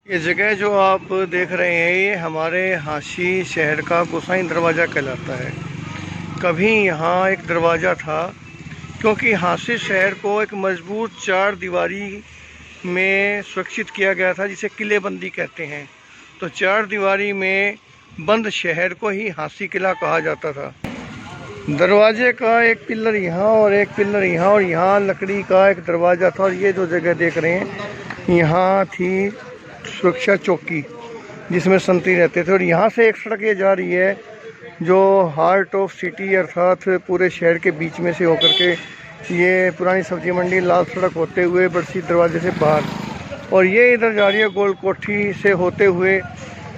ये जगह जो आप देख रहे हैं ये हमारे हांसी शहर का गोसाई दरवाज़ा कहलाता है। कभी यहाँ एक दरवाज़ा था, क्योंकि हांसी शहर को एक मजबूत चार दीवारी में सुरक्षित किया गया था, जिसे किलेबंदी कहते हैं। तो चार दीवारी में बंद शहर को ही हांसी किला कहा जाता था। दरवाजे का एक पिलर यहाँ और एक पिलर यहाँ, और यहाँ लकड़ी का एक दरवाज़ा था। और ये जो जगह देख रहे हैं यहाँ थी सुरक्षा चौकी, जिसमें संतरी रहते थे। और यहाँ से एक सड़क ये जा रही है जो हार्ट ऑफ सिटी अर्थात पूरे शहर के बीच में से होकर के ये पुरानी सब्जी मंडी लाल सड़क होते हुए बरसी दरवाजे से बाहर, और ये इधर जा रही है गोल कोठी से होते हुए,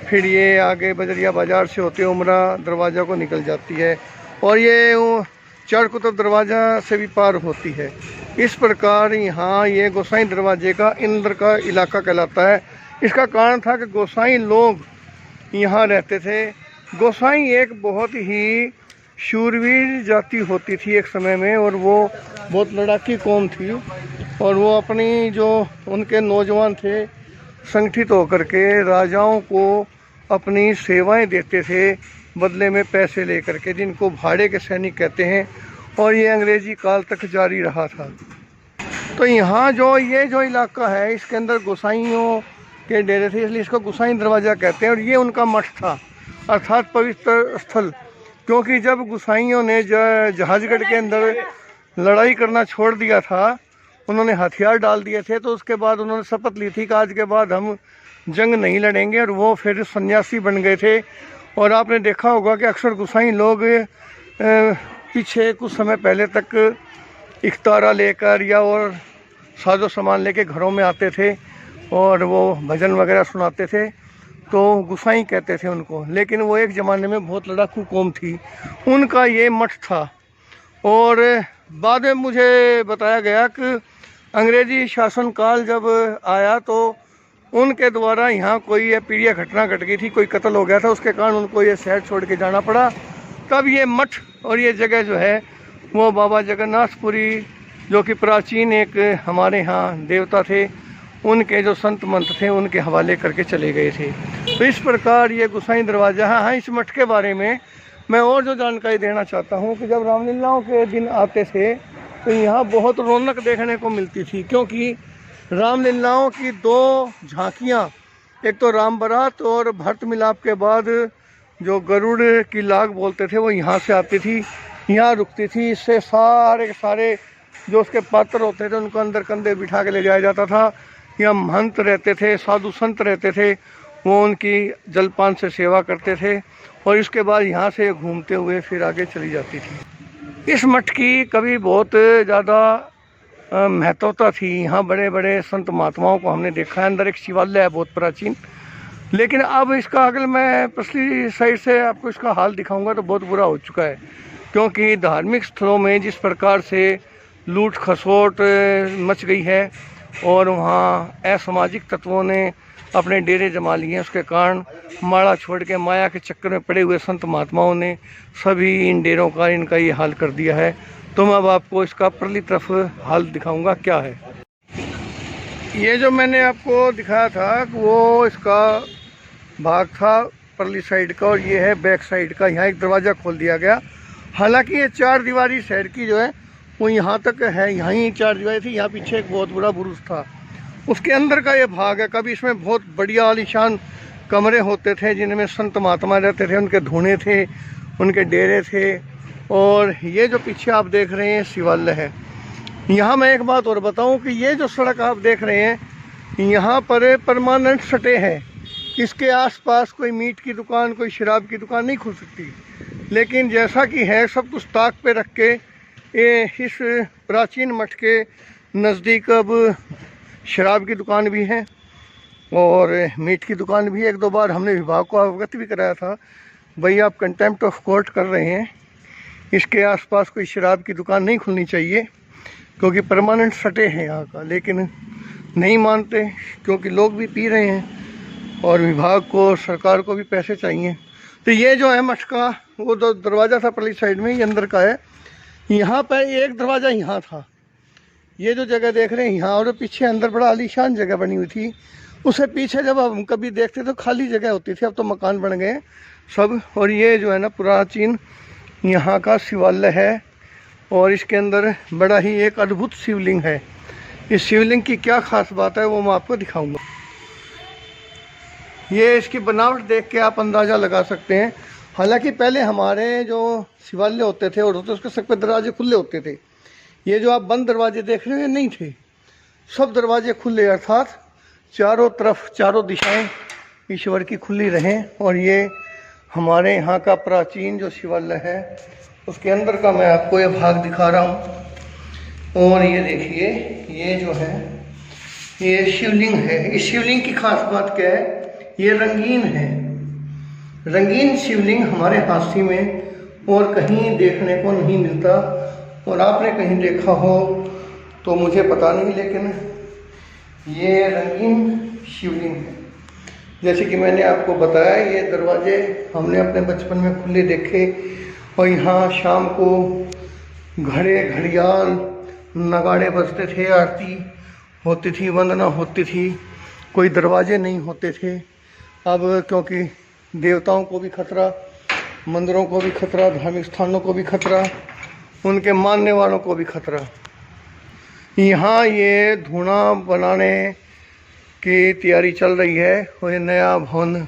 फिर ये आगे बजरिया बाज़ार से होते उमरा दरवाज़ा को निकल जाती है, और ये चार कुतुब दरवाज़ा से भी पार होती है। इस प्रकार यहाँ ये गोसाई दरवाजे का इंदर का इलाका कहलाता है। इसका कारण था कि गोसाई लोग यहाँ रहते थे। गोसाई एक बहुत ही शूरवीर जाति होती थी एक समय में, और वो बहुत लड़ाकी कौम थी, और वो अपनी जो उनके नौजवान थे संगठित होकर के राजाओं को अपनी सेवाएं देते थे बदले में पैसे लेकर के, जिनको भाड़े के सैनिक कहते हैं। और ये अंग्रेजी काल तक जारी रहा था। तो यहाँ जो ये जो इलाका है इसके अंदर गोसाइयों के डेरे थे, इसलिए इसको गोसाई दरवाज़ा कहते हैं। और ये उनका मठ था अर्थात पवित्र स्थल, क्योंकि जब गोसाइयों ने जहाजगढ़ के अंदर लड़ाई करना छोड़ दिया था, उन्होंने हथियार डाल दिए थे, तो उसके बाद उन्होंने शपथ ली थी कि आज के बाद हम जंग नहीं लड़ेंगे, और वो फिर सन्यासी बन गए थे। और आपने देखा होगा कि अक्सर गोसाई लोग पीछे कुछ समय पहले तक इफ्तारा लेकर या और साजो सामान लेके घरों में आते थे और वो भजन वगैरह सुनाते थे, तो गोसाई कहते थे उनको। लेकिन वो एक ज़माने में बहुत लड़ाकू कौम थी, उनका ये मठ था। और बाद में मुझे बताया गया कि अंग्रेज़ी शासनकाल जब आया तो उनके द्वारा यहाँ कोई ये पीड़िया घटना घट गई थी, कोई कत्ल हो गया था, उसके कारण उनको ये शहर छोड़ के जाना पड़ा। तब ये मठ और ये जगह जो है वो बाबा जगन्नाथपुरी, जो कि प्राचीन एक हमारे यहाँ देवता थे, उनके जो संत मंत थे उनके हवाले करके चले गए थे। तो इस प्रकार ये गोसाई दरवाज़ा है। हाँ, इस मठ के बारे में मैं और जो जानकारी देना चाहता हूँ कि जब रामलीलाओं के दिन आते थे तो यहाँ बहुत रौनक देखने को मिलती थी, क्योंकि रामलीलाओं की दो झांकियाँ, एक तो राम बारात और भरत मिलाप के बाद जो गरुड़ की लाग बोलते थे वो यहाँ से आती थी, यहाँ रुकती थी। इससे सारे के सारे जो उसके पात्र होते थे उनको अंदर कंधे बिठा के ले जाया जाता था। यहाँ महंत रहते थे, साधु संत रहते थे, वो उनकी जलपान से सेवा करते थे, और इसके बाद यहाँ से घूमते हुए फिर आगे चली जाती थी। इस मठ की कभी बहुत ज़्यादा महत्वता थी। यहाँ बड़े बड़े संत महात्माओं को हमने देखा है। अंदर एक शिवालय है बहुत प्राचीन, लेकिन अब इसका अगर मैं पिछली साइड से आपको इसका हाल दिखाऊंगा तो बहुत बुरा हो चुका है, क्योंकि धार्मिक स्थलों में जिस प्रकार से लूट खसोट मच गई है और वहाँ असामाजिक तत्वों ने अपने डेरे जमा लिए हैं, उसके कारण माड़ा छोड़ के माया के चक्कर में पड़े हुए संत महात्माओं ने सभी इन डेरों का इनका ये हाल कर दिया है। तो मैं अब आपको इसका परली तरफ हाल दिखाऊंगा क्या है। ये जो मैंने आपको दिखाया था वो इसका भाग था परली साइड का, और ये है बैक साइड का। यहाँ एक दरवाज़ा खोल दिया गया। हालांकि ये चार दीवारी शहर की जो है वो यहाँ तक है, यहाँ ही चार दीवारी थी। यहाँ पीछे एक बहुत बड़ा बुरुज था, उसके अंदर का ये भाग है। कभी इसमें बहुत बढ़िया आलीशान कमरे होते थे जिनमें संत महात्मा रहते थे, उनके धूने थे, उनके डेरे थे। और ये जो पीछे आप देख रहे हैं शिवालय है। यहाँ मैं एक बात और बताऊं कि ये जो सड़क आप देख रहे हैं यहाँ पर परमानेंट सटे हैं। इसके आसपास कोई मीट की दुकान, कोई शराब की दुकान नहीं खुल सकती, लेकिन जैसा कि है सब कुछ ताक पे रख के ये इस प्राचीन मठ के नज़दीक अब शराब की दुकान भी है और मीट की दुकान भी है। एक दो बार हमने विभाग को अवगत भी कराया था, भाई आप कंटेम्प्ट ऑफ कोर्ट कर रहे हैं, इसके आसपास कोई शराब की दुकान नहीं खुलनी चाहिए, क्योंकि परमानेंट सटे हैं यहाँ का। लेकिन नहीं मानते, क्योंकि लोग भी पी रहे हैं और विभाग को, सरकार को भी पैसे चाहिए। तो ये जो है मठ का वो जो दरवाज़ा था परली साइड में, ये अंदर का है। यहाँ पर एक दरवाज़ा यहाँ था, ये जो जगह देख रहे हैं यहाँ, और पीछे अंदर बड़ा आलीशान जगह बनी हुई थी, उसे पीछे जब हम कभी देखते तो खाली जगह होती थी, अब तो मकान बन गए सब। और ये जो है ना प्राचीन यहाँ का शिवालय है, और इसके अंदर बड़ा ही एक अद्भुत शिवलिंग है। इस शिवलिंग की क्या खास बात है वो मैं आपको दिखाऊंगा। ये इसकी बनावट देख के आप अंदाज़ा लगा सकते हैं। हालांकि पहले हमारे जो शिवालय होते थे और उसके सब दरवाजे खुले होते थे। ये जो आप बंद दरवाजे देख रहे हैं नहीं थे, सब दरवाजे खुले, अर्थात चारों तरफ चारों दिशाएं ईश्वर की खुली रहें। और ये हमारे यहाँ का प्राचीन जो शिवालय है उसके अंदर का मैं आपको ये भाग दिखा रहा हूँ। और ये देखिए, ये जो है ये शिवलिंग है। इस शिवलिंग की खास बात क्या है, ये रंगीन है। रंगीन शिवलिंग हमारे हांसी में और कहीं देखने को नहीं मिलता। और आपने कहीं देखा हो तो मुझे पता नहीं, लेकिन ये रंगीन शिवलिंग है। जैसे कि मैंने आपको बताया, ये दरवाजे हमने अपने बचपन में खुले देखे। और यहाँ शाम को घड़े घड़ियाल नगाड़े बजते थे, आरती होती थी, वंदना होती थी, कोई दरवाजे नहीं होते थे। अब क्योंकि देवताओं को भी खतरा, मंदिरों को भी खतरा, धार्मिक स्थानों को भी खतरा, उनके मानने वालों को भी खतरा। यहाँ ये धूना बनाने की तैयारी चल रही है और ये नया भवन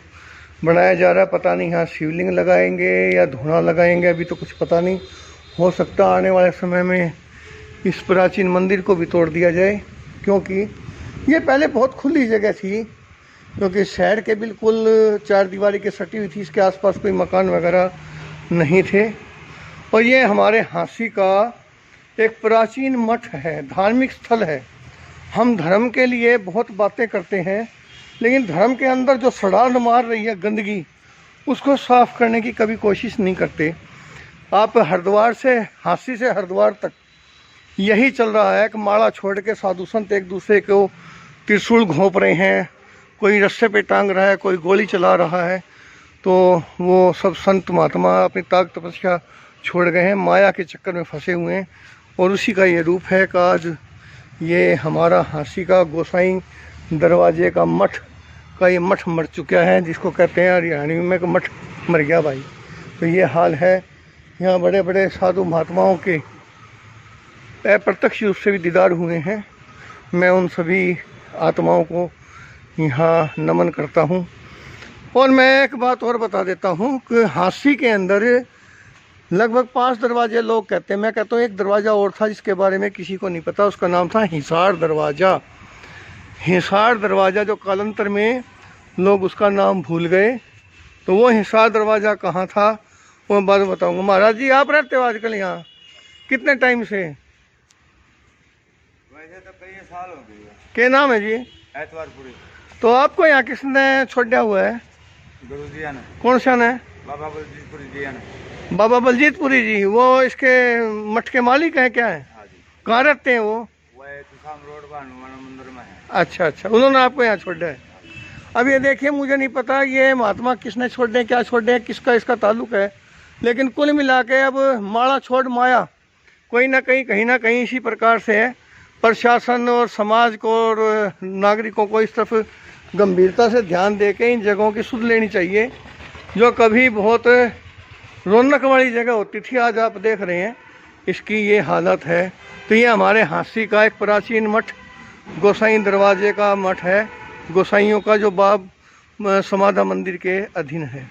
बनाया जा रहा है। पता नहीं यहाँ शिवलिंग लगाएंगे या धूना लगाएंगे, अभी तो कुछ पता नहीं। हो सकता आने वाले समय में इस प्राचीन मंदिर को भी तोड़ दिया जाए, क्योंकि ये पहले बहुत खुली जगह थी, क्योंकि शहर के बिल्कुल चार दीवारी के सटी हुई थी। इसके आसपास कोई मकान वगैरह नहीं थे। और ये हमारे हांसी का एक प्राचीन मठ है, धार्मिक स्थल है। हम धर्म के लिए बहुत बातें करते हैं, लेकिन धर्म के अंदर जो सड़ाल मार रही है गंदगी, उसको साफ करने की कभी कोशिश नहीं करते। आप हरिद्वार से, हांसी से हरिद्वार तक यही चल रहा है कि माला छोड़ के साधु संत एक दूसरे को त्रिशूल घोंप रहे हैं, कोई रस्से पे टांग रहा है, कोई गोली चला रहा है। तो वो सब संत महात्मा अपनी ताक तपस्या छोड़ गए हैं, माया के चक्कर में फंसे हुए हैं। और उसी का ये रूप है कि आज ये हमारा हांसी का गोसाई दरवाजे का मठ का ये मठ मर चुका है, जिसको कहते हैं हरियाणवी में कि मठ मर गया भाई। तो ये हाल है। यहाँ बड़े बड़े साधु महात्माओं के अप्रत्यक्ष रूप से भी दीदार हुए हैं। मैं उन सभी आत्माओं को यहाँ नमन करता हूँ। और मैं एक बात और बता देता हूँ कि हांसी के अंदर लगभग 5 दरवाजे लोग कहते हैं। मैं कहता हूँ एक दरवाज़ा और था जिसके बारे में किसी को नहीं पता, उसका नाम था हिसार दरवाज़ा। हिसार दरवाज़ा जो कालांतर में लोग उसका नाम भूल गए। तो वो हिसार दरवाज़ा कहाँ था वो मैं बाद में बताऊँगा। महाराज जी, आप रहते हो आजकल यहाँ कितने टाइम से? वैसे तो कई साल हो गए। क्या नाम है जी? ऐतवारपुरी। तो आपको यहाँ किसने छोड़ा हुआ है? गुरुजी ने। कौन सा ने? बाबा बलजीतपुरी जी ने। बाबा बलजीतपुरी जी, वो इसके मठ के मालिक हैं क्या है? हाँ जी। कहाँ रहते हैं वो? रोड पर हनुमान मंदिर में है। अच्छा अच्छा, उन्होंने आपको यहाँ छोड़ा है। अब ये देखिए, मुझे नहीं पता ये महात्मा किसने छोड़े, क्या छोड़े, किसका इसका ताल्लुक है, लेकिन कुल मिला के अब माला छोड़ माया कोई ना कहीं, कहीं ना कहीं इसी प्रकार से है। प्रशासन और समाज को और नागरिकों को इस तरफ गंभीरता से ध्यान दे के इन जगहों की सुध लेनी चाहिए, जो कभी बहुत रौनक वाली जगह होती थी, आज आप देख रहे हैं इसकी ये हालत है। तो ये हमारे हांसी का एक प्राचीन मठ गोसाई दरवाजे का मठ है, गोसाइयों का, जो बाब समाधा मंदिर के अधीन है।